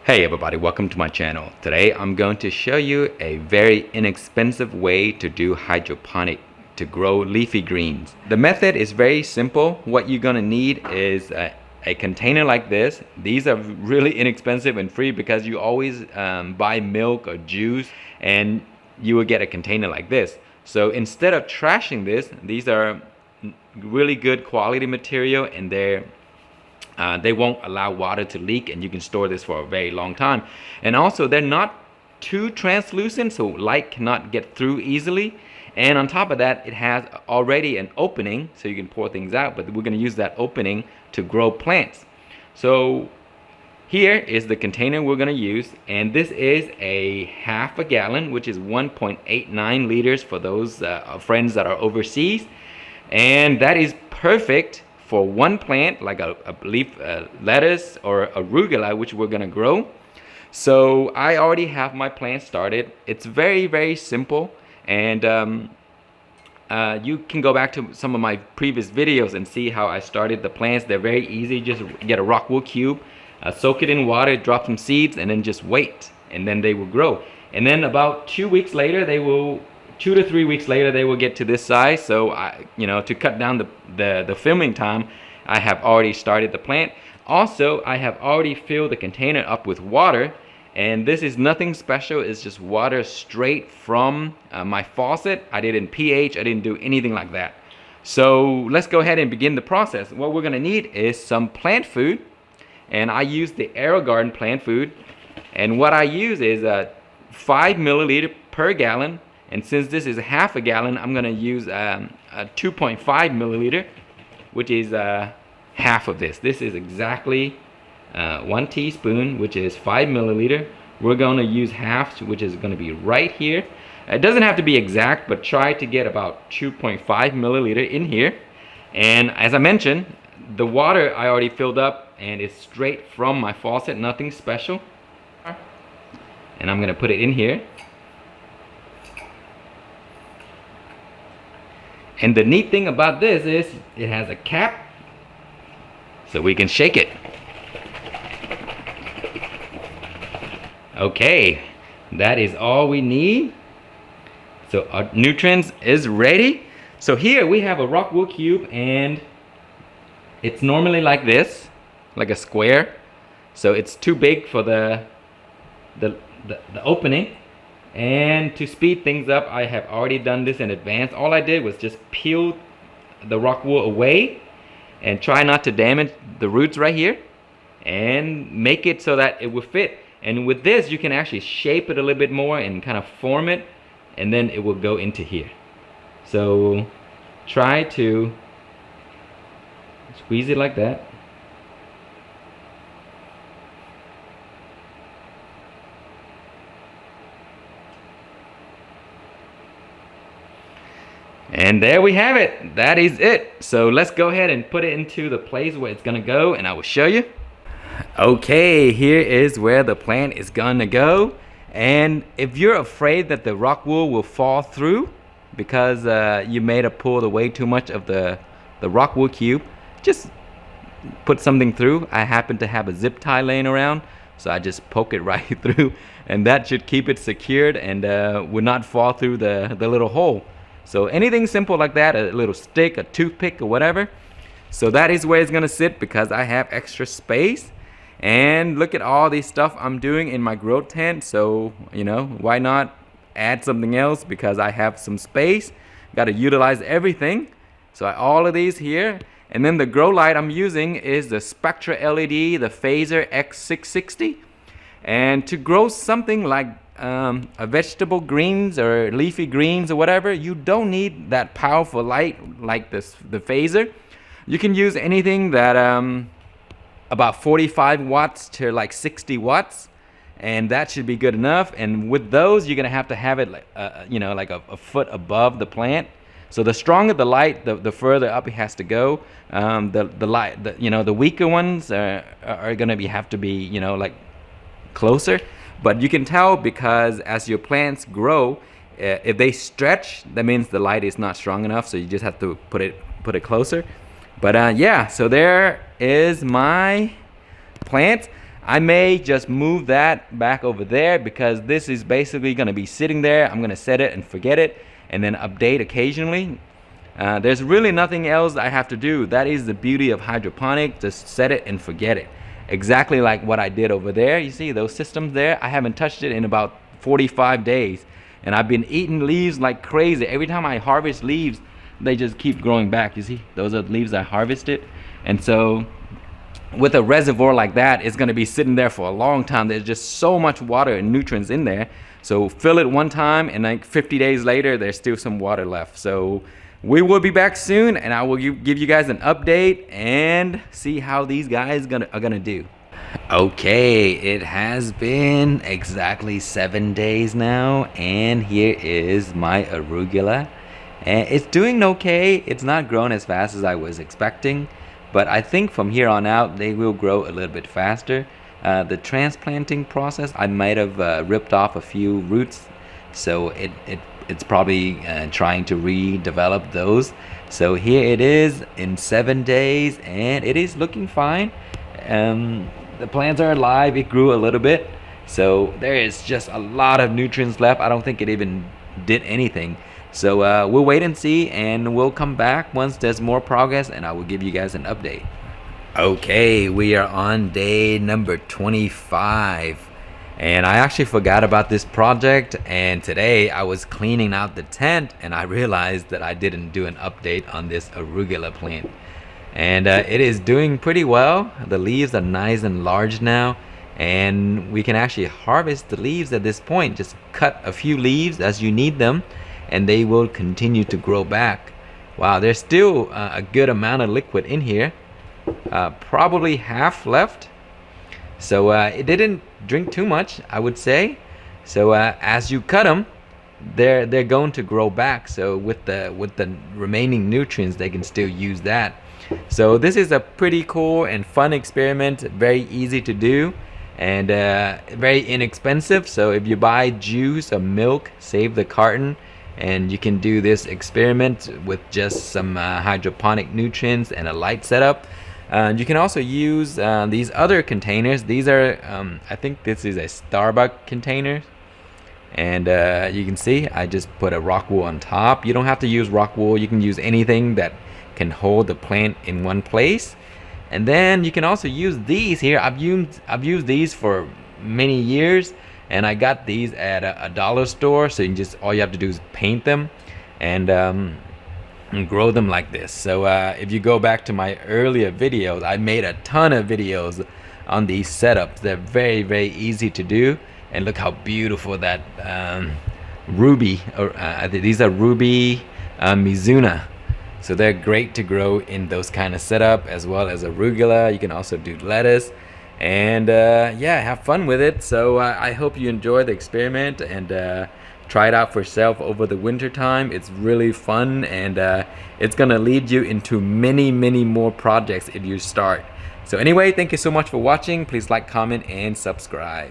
Hey everybody, welcome to my channel. Today I'm going to show you a very inexpensive way to do hydroponic to grow leafy greens. The method is very simple. What you're going to need is a container like this. These are really inexpensive and free because you always buy milk or juice and you will get a container like this. So instead of trashing this, these are really good quality material and they won't allow water to leak, and you can store this for a very long time. And also they're not too translucent, so light cannot get through easily. And on top of that, it has already an opening so you can pour things out, but we're going to use that opening to grow plants. So here is the container we're going to use, and this is a half a gallon, which is 1.89 liters for those friends that are overseas. And that is perfect for one plant, like a leaf lettuce or arugula, which we're gonna grow. So I already have my plant started. It's very simple, and you can go back to some of my previous videos and see how I started the plants. They're very easy. Just get a rock wool cube, soak it in water, drop some seeds, and then just wait, and then they will grow. And then about 2 weeks later, 2 to 3 weeks later, they will get to this size. So to cut down the filming time, I have already started the plant. Also, I have already filled the container up with water, and this is nothing special. It's just water straight from my faucet. I didn't pH, I didn't do anything like that. So let's go ahead and begin the process. What we're gonna need is some plant food, and I use the AeroGarden plant food, and what I use is 5 milliliter per gallon. And since this is half a gallon, I'm gonna use a 2.5 milliliter, which is half of this. This is exactly 1 teaspoon, which is 5 milliliter. We're gonna use half, which is gonna be right here. It doesn't have to be exact, but try to get about 2.5 milliliter in here. And as I mentioned, the water I already filled up, and it's straight from my faucet, nothing special. And I'm gonna put it in here. And the neat thing about this is it has a cap, so we can shake it. Okay, that is all we need. So our nutrients is ready. So here we have a rock wool cube, and it's normally like this, like a square. So it's too big for the opening. And to speed things up, I have already done this in advance. All I did was just peel the rock wool away and try not to damage the roots right here, and make it so that it will fit. And with this, you can actually shape it a little bit more and kind of form it, and then it will go into here. So try to squeeze it like that. And there we have it. That is it. So let's go ahead and put it into the place where it's gonna go, and I will show you. Okay, here is where the plant is gonna go. And if you're afraid that the rock wool will fall through because you may have pulled away too much of the rock wool cube, just put something through. I happen to have a zip tie laying around, so I just poke it right through, and that should keep it secured and will not fall through the little hole. So anything simple like that, a little stick, a toothpick, or whatever. So that is where it's gonna sit because I have extra space. And look at all this stuff I'm doing in my grow tent. So, why not add something else because I have some space. Gotta utilize everything. So all of these here. And then the grow light I'm using is the Spectra LED, the Phaser X660. And to grow something like a vegetable greens or leafy greens or whatever, you don't need that powerful light like the Phaser. You can use anything that about 45 watts to like 60 watts, and that should be good enough. And with those, you're gonna have to have it like a foot above the plant. So the stronger the light, the further up it has to go. The weaker ones are gonna have to be like closer. But you can tell because as your plants grow, if they stretch, that means the light is not strong enough. So you just have to put it closer. But yeah, so there is my plant. I may just move that back over there because this is basically going to be sitting there. I'm going to set it and forget it and then update occasionally. There's really nothing else I have to do. That is the beauty of hydroponic. Just set it and forget it. Exactly like what I did over there. You see those systems there? I haven't touched it in about 45 days. And I've been eating leaves like crazy. Every time I harvest leaves, they just keep growing back. You see, those are the leaves I harvested. And so with a reservoir like that, it's going to be sitting there for a long time. There's just so much water and nutrients in there. So fill it one time and like 50 days later, there's still some water left. So we will be back soon, and I will give you guys an update and see how these guys are gonna do. Okay, it has been exactly 7 days now, and here is my arugula. And it's doing okay. It's not growing as fast as I was expecting, but I think from here on out they will grow a little bit faster. The transplanting process, I might have ripped off a few roots, so it's probably trying to redevelop those. So here it is in 7 days, and it is looking fine. The plants are alive. It grew a little bit, so there is just a lot of nutrients left. I don't think it even did anything. So we'll wait and see, and we'll come back once there's more progress, and I will give you guys an update. Okay, we are on day number 25, and I actually forgot about this project, and today I was cleaning out the tent and I realized that I didn't do an update on this arugula plant. And it is doing pretty well. The leaves are nice and large now, and we can actually harvest the leaves at this point. Just cut a few leaves as you need them, and they will continue to grow back. Wow, there's still a good amount of liquid in here, probably half left. So it didn't drink too much, I would say. So as you cut them, they're going to grow back. So with the remaining nutrients, they can still use that. So this is a pretty cool and fun experiment, very easy to do, and very inexpensive. So if you buy juice or milk, save the carton, and you can do this experiment with just some hydroponic nutrients and a light setup. You can also use these other containers. These are, I think this is a Starbucks container, and you can see I just put a rock wool on top. You don't have to use rock wool. You can use anything that can hold the plant in one place. And then you can also use these here. I've used these for many years, and I got these at a dollar store. So you can just, all you have to do is paint them and grow them like this. So if you go back to my earlier videos, I made a ton of videos on these setups. They're very, very easy to do, and look how beautiful that ruby, these are ruby Mizuna. So they're great to grow in those kind of setup, as well as arugula. You can also do lettuce, and yeah, have fun with it. So I hope you enjoy the experiment, and try it out for yourself over the winter time. It's really fun, and it's gonna lead you into many more projects if you start. So anyway, thank you so much for watching. Please like, comment, and subscribe.